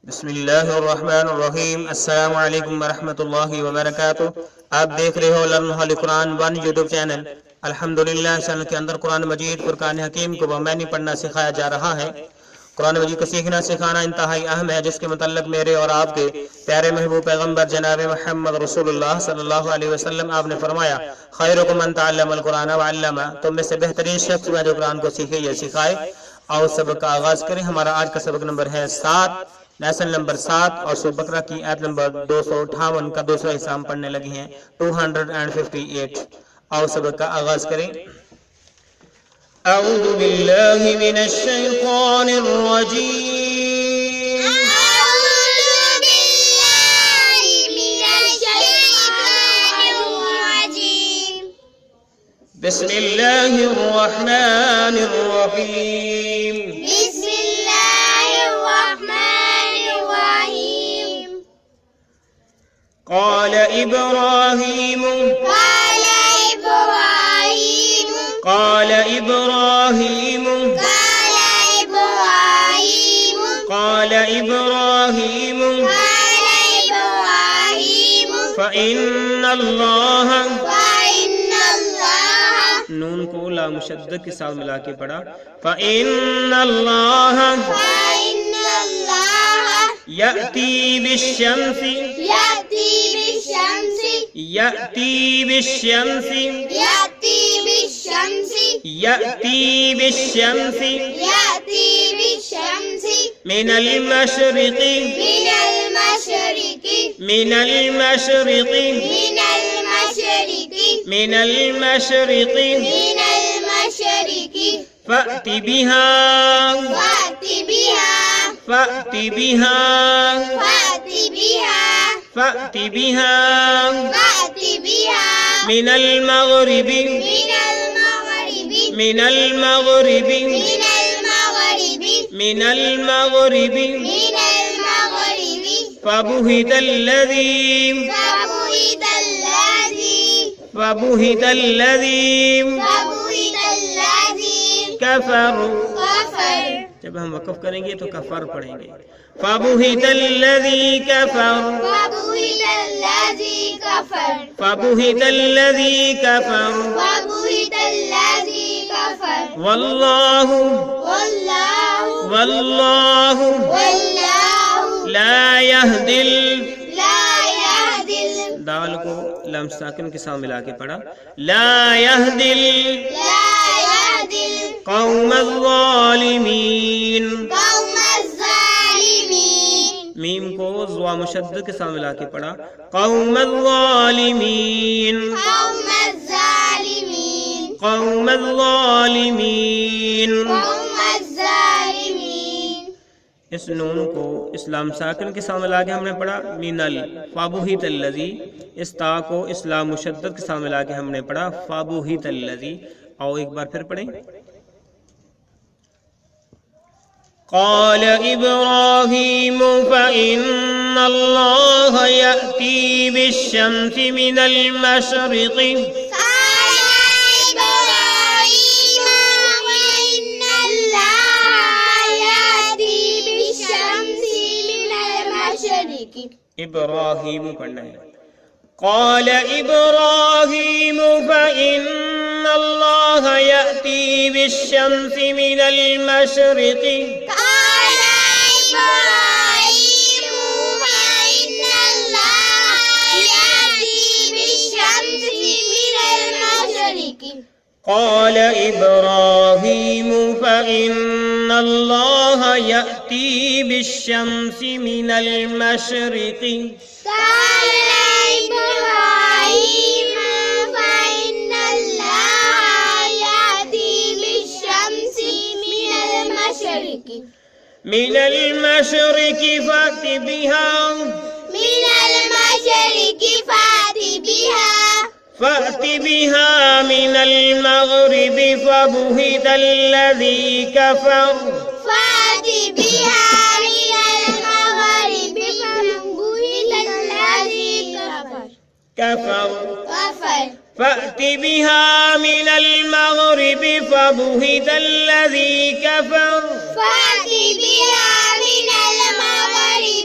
بسم اللہ الرحمن الرحیم۔ السلام علیکم ورحمت اللہ وبرکاتہ۔ آپ دیکھ رہے ہو لرن قرآن 1 یوٹیوب چینل۔ الحمدللہ چینل کے اندر قرآن مجید فرقان حکیم کو بمعنی پڑھنا سکھایا جا رہا ہے۔ قرآن مجید کو سیکھنا سکھانا انتہائی اہم ہے، جس کے متعلق میرے اور آپ کے پیارے محبوب پیغمبر جناب محمد رسول اللہ صلی اللہ علیہ وسلم آپ نے فرمایا، خیرکم من تعلم القرآن وعلمہ، تم میں سے بہترین شخص ہے جو قرآن کو سیکھے یا سکھائے۔ اور سبق کا آغاز کریں۔ ہمارا آج کا سبق نمبر ہے 7، لیسن نمبر 7، اور سورہ بقرہ کی آیت نمبر 258 کا دوسرا حصہ ہم پڑھنے لگے ہیں، 258۔ اور سبق کا آغاز کریں۔ اعوذ باللہ من الشیطان الرجیم، بسم اللہ الرحمن الرحیم، قال إبراهيم قال إبراهيم قال إبراهيم فإن الله، نون کو لام مشدد کے ساتھ ملا کے پڑھا، فإن الله يأتي بالشمس يأتي بالشمس من المشرق من المشرق من المشرق فأت بها فأت بها فأت بها من المغرب من المغرب من المغرب فبهت الذي كفر، جب ہم وقف کریں گے تو کفر پڑھیں گے، فبهت الذي كفر فبهت الذي كفر والله لا يهدي، دال کو لام ساکن کے ساتھ ملا کے پڑھا، لا يهدي القوم الظالمین، میم کو زوا مشدد کے ساتھ ملا کے پڑھا، قوم الظالمین قوم الظالمین۔ اس نون کو اسلام ساکن کے ساتھ ملا کے ہم نے پڑھا، من فابوہت الذی، اس تا کو اسلام مشدد کے ساتھ ملا کے ہم نے پڑھا، فابوہت الذی۔ اور ایک بار پھر پڑھیں، قال إبراهيم فإن الله يأتي بالشمس من المشرق إبراهيم پڑھنا ہے، قال إبراهيم فإن الله يأتي بالشمس من المشرق قال إبراهيم فإن الله يأتي بالشمس من المشرق قال إبراهيم فإن الله يأتي بالشمس من المشرق قال إبراهيم فإن الله يأتي بالشمس من المشرق فأت بها من المشرق فأت بها من المغرب فبهت الذي كفر فأت بها من المغرب فبهت الذي كفر فأت بها من المغرب فبهت الذي كفر فأت بها من المغرب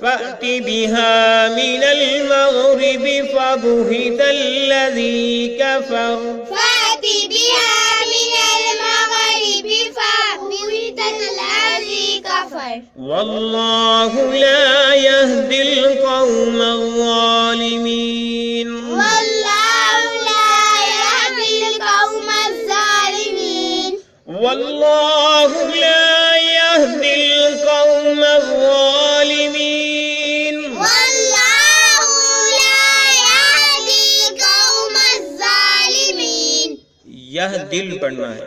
فأت بها من المغرب فبهت الذي كفر فأت بها من المغرب فبهت الذي كفر والله لا يهدي القوم الظالمين والله لا يهدي القوم الظالمين والله لا يهدي القوم الظالمين والله لا يهدي القوم الظالمين يهدي پڑھنا ہے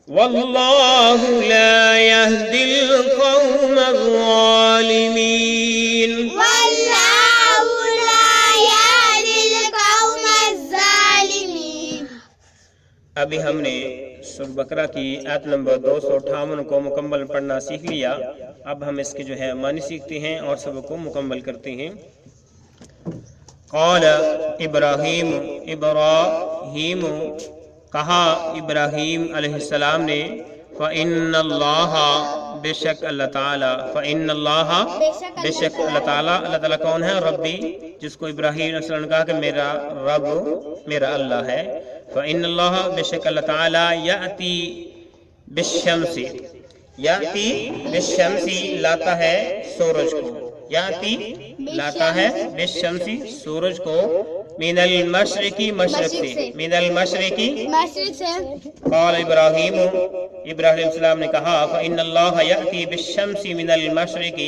واللہ لا يهدي القوم الظالمين والله لا يهدي القوم الظالمين ابھی ہم نے سورہ بقرہ کی آیت نمبر 258 کو مکمل پڑھنا سیکھ لیا. اب ہم اس کے جو ہے معنی سیکھتے ہیں اور سبق کو مکمل کرتے ہیں. قال ابراہیم کہا ابراہیم علیہ السلام نے فَإِنَّ اللَّهَ بے شک اللہ تعالیٰ فَإِنَّ اللَّهَ بے شک اللہ تعالیٰ. اللہ تعالیٰ کون ہے؟ ربی، جس کو ابراہیم علیہ السلام نے کہا کہ میرا رب میرا اللہ ہے. فَإِنَّ اللَّهَ بے شک اللہ تعالیٰ یأتی بالشمس لاتا ہے سورج کو، یأتی لاتا ہے بالشمس سورج کو، من المشرقی مشرق سے، من المشرقی مشرق سے. قال ابراہیم علیہ السلام نے کہا فإن اللہ یأتی بالشمس من المشرق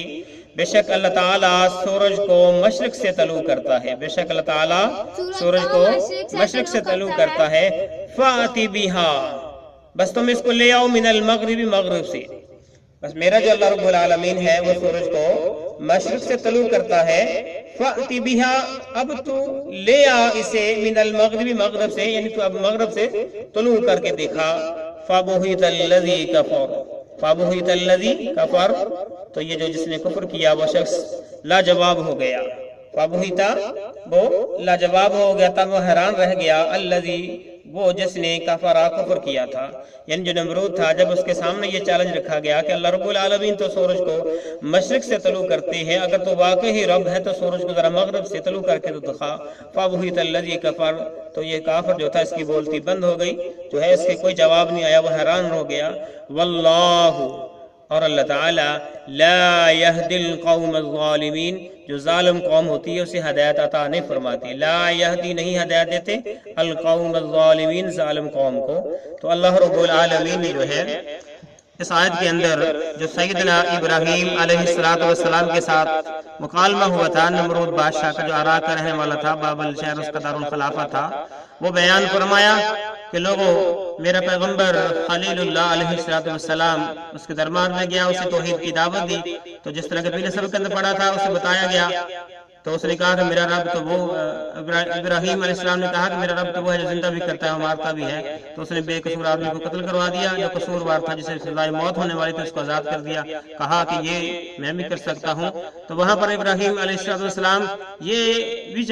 بے شک اللہ تعالیٰ سورج کو مشرق سے طلوع کرتا ہے، بے شک اللہ تعالیٰ سورج کو مشرق سے طلوع کرتا ہے. فأتی بہا بس تم اس کو لے آؤ من المغرب مغرب سے. بس میرا جو اللہ رب العالمین ہے وہ سورج کو مشرق سے طلوع کرتا ہے. فأتی بہا اب تو لے آ اسے من المغرب مغرب سے، یعنی تو اب مغرب سے طلوع کر کے دیکھا. فبہت الذی کفر فبہت الذی کفر تو یہ جو جس نے کفر کیا وہ شخص لاجواب ہو گیا. فبہتا وہ لاجواب ہو گیا، تب وہ حیران رہ گیا. الذی وہ جس نے کفر کیا تھا، یعنی جو نمرود تھا. جب اس کے سامنے یہ چیلنج رکھا گیا کہ اللہ رب العالمین تو سورج کو مشرق سے طلوع کرتے ہیں، اگر تو واقعی رب ہے تو سورج کو ذرا مغرب سے طلوع کر کے تو دکھا. فبہت الذی کفر تو یہ کافر جو تھا اس کی بولتی بند ہو گئی، جو ہے اس کے کوئی جواب نہیں آیا، وہ حیران ہو گیا. واللہ اور اللہ تعالی لا یہدی القوم الظالمین جو ظالم قوم ہوتی ہے اسے ہدایت عطا نہیں فرماتی. لا یہدی نہیں ہدایت دیتے القوم الظالمین ظالم قوم کو. تو اللہ رب العالمین نے جو ہے اس آیت کے اندر جو سیدنا ابراہیم علیہ السلام کے ساتھ مکالمہ ہوا تھا، نمرود بادشاہ کا جو عراق کا رہنے والا تھا، بابل شہر اس کا دارالخلافہ تھا، وہ بیان فرمایا کہ لوگوں میرا پیغمبر خلیل اللہ علیہ السلام اس کے دربار میں گیا، اسے توحید کی دعوت دی. تو جس طرح کے پہلے سبق کے اندر پڑھا تھا اسے بتایا گیا. تو اس نے کہا کہ میرا رب تو وہ ابراہیم علیہ السلام نے کہا کہ میرا رب تو وہ ہے جو زندہ بھی کرتا ہے اور مارتا بھی ہے. تو اس نے بے قصور آدمی کو قتل کروا دیا، جو قصوروار تھا جسے سزائے موت ہونے والی تھی اس کو آزاد کر دیا. کہا کہ یہ میں بھی کر سکتا ہوں. تو وہاں پر ابراہیم علیہ السلام یہ بھی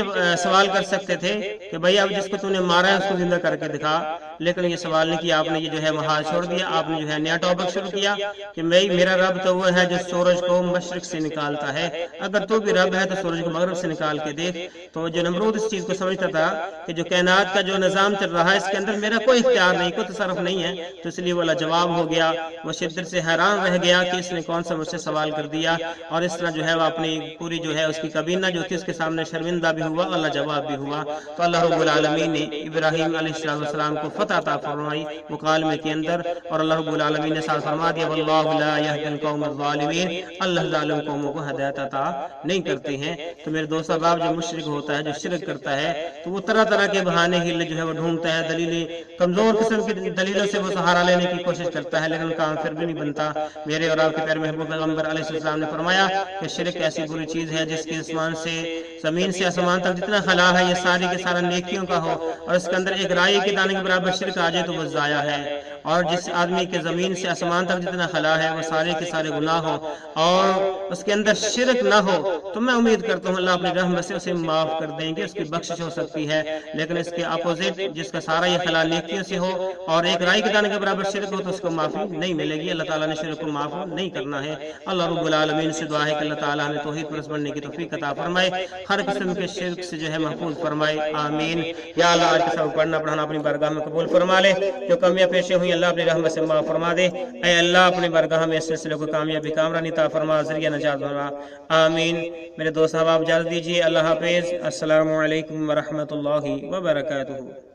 سوال کر سکتے تھے کہ بھائی اب جس کو تو نے مارا ہے اس کو زندہ کر کے دکھا، لیکن یہ سوال نہیں کیا. آپ نے یہ جو ہے وہاں چھوڑ دیا. آپ نے جو ہے نیا ٹاپک شروع کیا کہ میرا رب تو وہ ہے جو سورج کو مشرق سے نکالتا ہے، اگر تو بھی رب ہے تو سورج کو مغرب سے نکال کے دیکھ. تو جو نمرود اس چیز کو سمجھتا تھا کہ جو کائنات کا جو نظام چل رہا ہے اس کے اندر میرا کوئی اختیار نہیں، کوئی تصرف نہیں ہے، تو اس لیے وہ لاجواب ہو گیا. وہ شدت سے حیران رہ گیا کہ اس نے کون سا مجھ سے سوال کر دیا، اور اس طرح جو ہے وہ اپنی پوری جو ہے اس کی کابینہ جو تھی اس کے سامنے شرمندہ بھی ہوا اور لاجواب بھی ہوا. تو اللہ رب العالمین نے ابراہیم علیہ السلام کو فتح عطا فرمائی مکالمے کے اندر، اور اللہ رب العالمین نے ساتھ فرما دیا واللہ لا یہدی القوم الظالمین، اللہ ظالم قوموں کو ہدایت عطا نہیں کرتے ہیں. تو میرے دوست احباب جو مشرک ہوتا ہے، جو شرک کرتا ہے، تو وہ طرح طرح کے بہانے ہیلے جو ہے وہ ڈھونڈتا ہے، دلیلیں کمزور قسم کی دلیلوں سے وہ سہارا لینے کی کوشش کرتا ہے، لیکن کام پھر بھی نہیں بنتا. میرے اور آپ کے پیارے محبوب پیغمبر علیہ السلام نے فرمایا کہ شرک ایسی بری چیز ہے جس کے زمین سے آسمان تک جتنا خلا ہے یہ ساری کے سارا نیکیوں کا ہو، اور اس کے اندر ایک رائی کے دانے کے برابر شرک آ جائے تو وہ ضائع ہے، اور جس آدمی کے زمین سے آسمان تک جتنا خلا ہے وہ سارے کے سارے گناہ ہوں اور اس کے اندر شرک نہ ہو، تو میں امید کرتا ہوں اللہ اپنی رحمت سے اسے معاف کر دیں گے، اس کی بخشش ہو سکتی ہے۔ لیکن اس کے اپوزٹ جس کا سارا یہ خلا نیکیوں سے ہو اور ایک رائی کے دانے کے برابر شرک ہو تو اس کو معافی نہیں ملے گی۔ اللہ تعالیٰ نے شرک کو معاف نہیں کرنا ہے۔ اللہ رب العالمین سے دعا ہے کہ اللہ تعالیٰ ہمیں توحید پرست بننے کی توفیق عطا فرمائے، ہر قسم کے شرک سے جو ہے محفوظ فرمائے، آمین۔ یا اللہ آج کے سبق پڑھنا پڑھانا اپنی بارگاہ میں قبول فرما لے، جو کمیاں پیشے ہوئی اللہ اپنی رحمت سے معاف فرما دے۔ اے اللہ اپنی بارگاہ میں اس سلسلے کو کامیابی کامرانی عطا فرما، ذریعہ نجات فرما، آمین۔ میرے دوست احباب اجازت دیجیے، اللہ حافظ، السلام علیکم ورحمۃ اللہ وبرکاتہ۔